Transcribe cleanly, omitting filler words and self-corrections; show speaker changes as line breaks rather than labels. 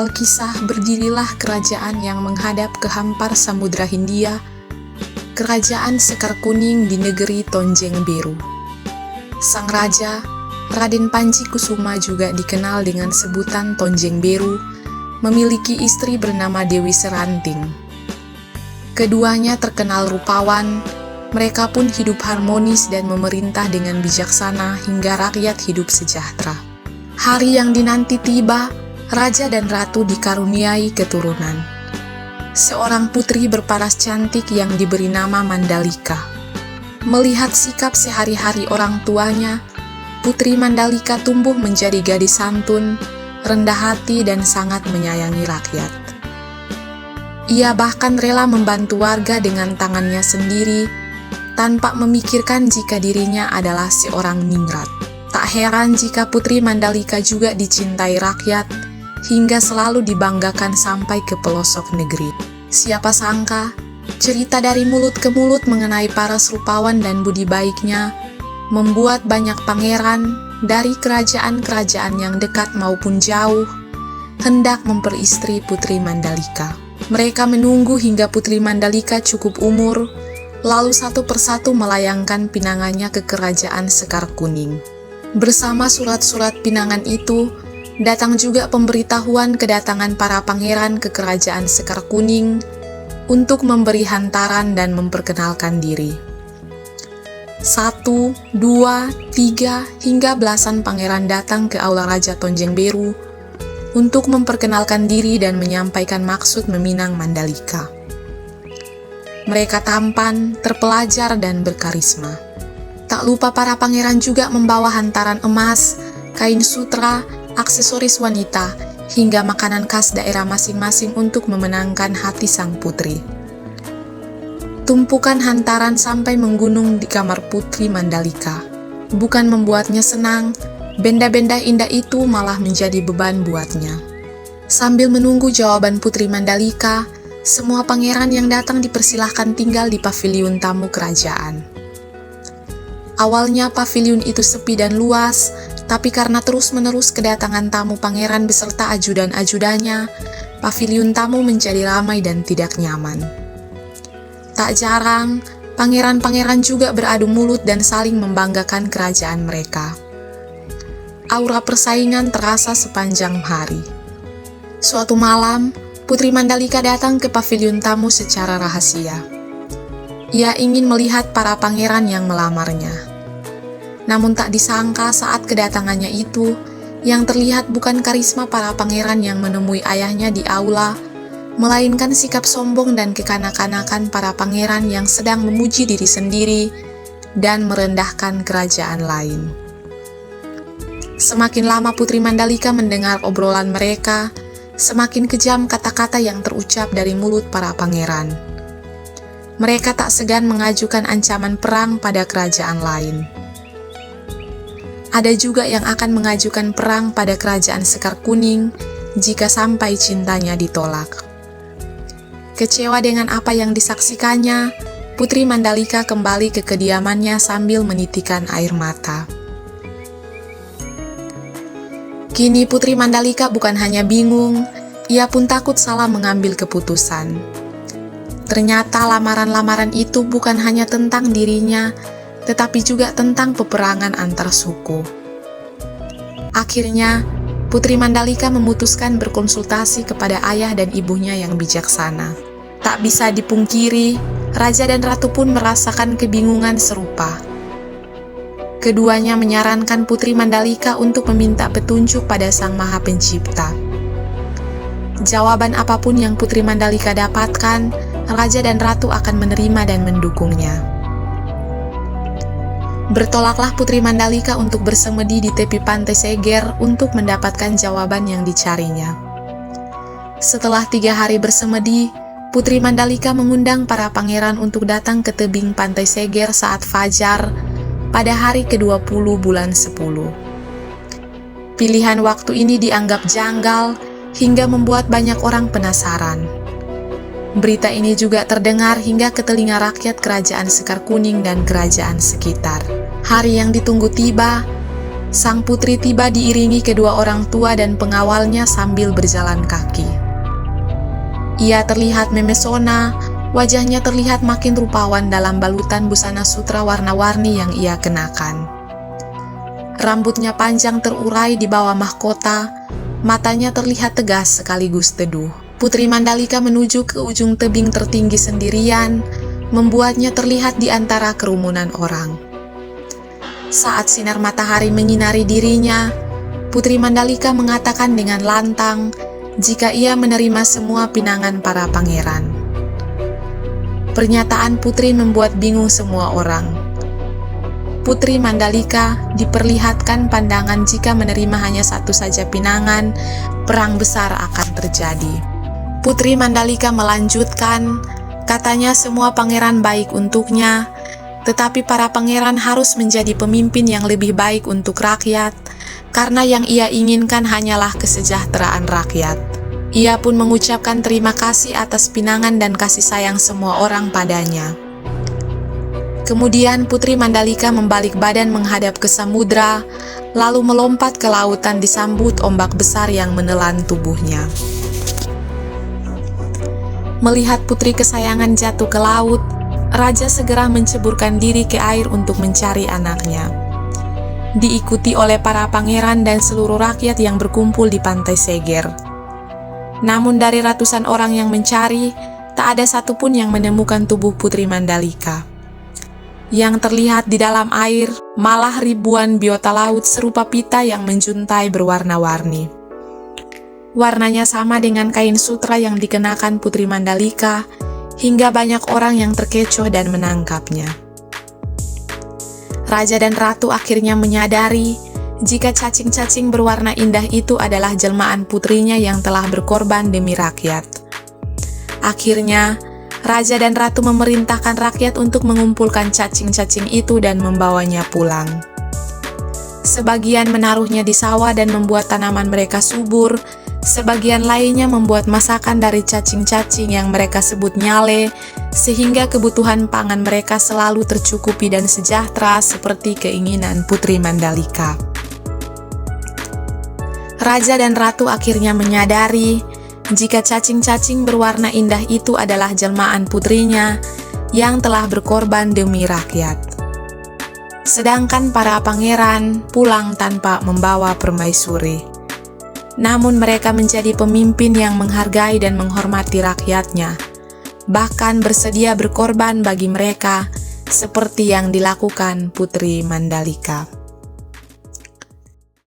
Alkisah berdirilah kerajaan yang menghadap ke hampar Samudra Hindia, kerajaan Sekar Kuning di negeri Tonjeng Biru. Sang raja, Raden Panji Kusuma, juga dikenal dengan sebutan Tonjeng Biru, memiliki istri bernama Dewi Seranting. Keduanya terkenal rupawan, mereka pun hidup harmonis dan memerintah dengan bijaksana hingga rakyat hidup sejahtera. Hari yang dinanti tiba, raja dan ratu dikaruniai keturunan. Seorang putri berparas cantik yang diberi nama Mandalika. Melihat sikap sehari-hari orang tuanya, Putri Mandalika tumbuh menjadi gadis santun, rendah hati, dan sangat menyayangi rakyat. Ia bahkan rela membantu warga dengan tangannya sendiri, tanpa memikirkan jika dirinya adalah seorang ningrat. Tak heran jika Putri Mandalika juga dicintai rakyat, hingga selalu dibanggakan sampai ke pelosok negeri. Siapa sangka, cerita dari mulut ke mulut mengenai paras rupawan dan budi baiknya membuat banyak pangeran dari kerajaan-kerajaan yang dekat maupun jauh hendak memperistri Putri Mandalika. Mereka menunggu hingga Putri Mandalika cukup umur, lalu satu persatu melayangkan pinangannya ke kerajaan Sekar Kuning. Bersama surat-surat pinangan itu, datang juga pemberitahuan kedatangan para pangeran ke kerajaan Sekar Kuning untuk memberi hantaran dan memperkenalkan diri. 1, 2, 3, hingga belasan pangeran datang ke aula Raja Tonjeng Biru untuk memperkenalkan diri dan menyampaikan maksud meminang Mandalika. Mereka tampan, terpelajar, dan berkarisma. Tak lupa para pangeran juga membawa hantaran emas, kain sutra, aksesoris wanita, hingga makanan khas daerah masing-masing untuk memenangkan hati sang putri. Tumpukan hantaran sampai menggunung di kamar Putri Mandalika. Bukan membuatnya senang, benda-benda indah itu malah menjadi beban buatnya. Sambil menunggu jawaban Putri Mandalika, semua pangeran yang datang dipersilahkan tinggal di paviliun tamu kerajaan. Awalnya paviliun itu sepi dan luas, tapi karena terus-menerus kedatangan tamu pangeran beserta ajudan-ajudannya, paviliun tamu menjadi ramai dan tidak nyaman. Tak jarang, pangeran-pangeran juga beradu mulut dan saling membanggakan kerajaan mereka. Aura persaingan terasa sepanjang hari. Suatu malam, Putri Mandalika datang ke paviliun tamu secara rahasia. Ia ingin melihat para pangeran yang melamarnya. Namun tak disangka saat kedatangannya itu, yang terlihat bukan karisma para pangeran yang menemui ayahnya di aula, melainkan sikap sombong dan kekanak-kanakan para pangeran yang sedang memuji diri sendiri dan merendahkan kerajaan lain. Semakin lama Putri Mandalika mendengar obrolan mereka, semakin kejam kata-kata yang terucap dari mulut para pangeran. Mereka tak segan mengajukan ancaman perang pada kerajaan lain. Ada juga yang akan mengajukan perang pada kerajaan Sekar Kuning jika sampai cintanya ditolak. Kecewa dengan apa yang disaksikannya, Putri Mandalika kembali ke kediamannya sambil menitikan air mata. Kini Putri Mandalika bukan hanya bingung, ia pun takut salah mengambil keputusan. Ternyata lamaran-lamaran itu bukan hanya tentang dirinya, tetapi juga tentang peperangan antar suku. Akhirnya, Putri Mandalika memutuskan berkonsultasi kepada ayah dan ibunya yang bijaksana. Tak bisa dipungkiri, raja dan ratu pun merasakan kebingungan serupa. Keduanya menyarankan Putri Mandalika untuk meminta petunjuk pada Sang Maha Pencipta. Jawaban apapun yang Putri Mandalika dapatkan, raja dan ratu akan menerima dan mendukungnya. Bertolaklah Putri Mandalika untuk bersemedi di tepi pantai Seger untuk mendapatkan jawaban yang dicarinya. Setelah 3 hari bersemedi, Putri Mandalika mengundang para pangeran untuk datang ke tebing pantai Seger saat fajar pada hari ke-20 bulan 10. Pilihan waktu ini dianggap janggal hingga membuat banyak orang penasaran. Berita ini juga terdengar hingga ke telinga rakyat kerajaan Sekar Kuning dan kerajaan sekitar. Hari yang ditunggu tiba, sang putri tiba diiringi kedua orang tua dan pengawalnya sambil berjalan kaki. Ia terlihat memesona, wajahnya terlihat makin rupawan dalam balutan busana sutra warna-warni yang ia kenakan. Rambutnya panjang terurai di bawah mahkota, matanya terlihat tegas sekaligus teduh. Putri Mandalika menuju ke ujung tebing tertinggi sendirian, membuatnya terlihat di antara kerumunan orang. Saat sinar matahari menyinari dirinya, Putri Mandalika mengatakan dengan lantang jika ia menerima semua pinangan para pangeran. Pernyataan Putri membuat bingung semua orang. Putri Mandalika diperlihatkan pandangan jika menerima hanya satu saja pinangan, perang besar akan terjadi. Putri Mandalika melanjutkan, katanya semua pangeran baik untuknya, tetapi para pangeran harus menjadi pemimpin yang lebih baik untuk rakyat, karena yang ia inginkan hanyalah kesejahteraan rakyat. Ia pun mengucapkan terima kasih atas pinangan dan kasih sayang semua orang padanya. Kemudian Putri Mandalika membalik badan menghadap ke samudra, lalu melompat ke lautan disambut ombak besar yang menelan tubuhnya. Melihat putri kesayangan jatuh ke laut, Raja segera menceburkan diri ke air untuk mencari anaknya. Diikuti oleh para pangeran dan seluruh rakyat yang berkumpul di pantai Seger. Namun dari ratusan orang yang mencari, tak ada satupun yang menemukan tubuh Putri Mandalika. Yang terlihat di dalam air malah ribuan biota laut serupa pita yang menjuntai berwarna-warni. Warnanya sama dengan kain sutra yang dikenakan Putri Mandalika, hingga banyak orang yang terkecoh dan menangkapnya. Raja dan ratu akhirnya menyadari jika cacing-cacing berwarna indah itu adalah jelmaan putrinya yang telah berkorban demi rakyat. Akhirnya, raja dan ratu memerintahkan rakyat untuk mengumpulkan cacing-cacing itu dan membawanya pulang. Sebagian menaruhnya di sawah dan membuat tanaman mereka subur, sebagian lainnya membuat masakan dari cacing-cacing yang mereka sebut nyale, sehingga kebutuhan pangan mereka selalu tercukupi dan sejahtera seperti keinginan Putri Mandalika. Raja dan ratu akhirnya menyadari jika cacing-cacing berwarna indah itu adalah jelmaan putrinya yang telah berkorban demi rakyat. Sedangkan para pangeran pulang tanpa membawa permaisuri. Namun mereka menjadi pemimpin yang menghargai dan menghormati rakyatnya, bahkan bersedia berkorban bagi mereka, seperti yang dilakukan Putri Mandalika.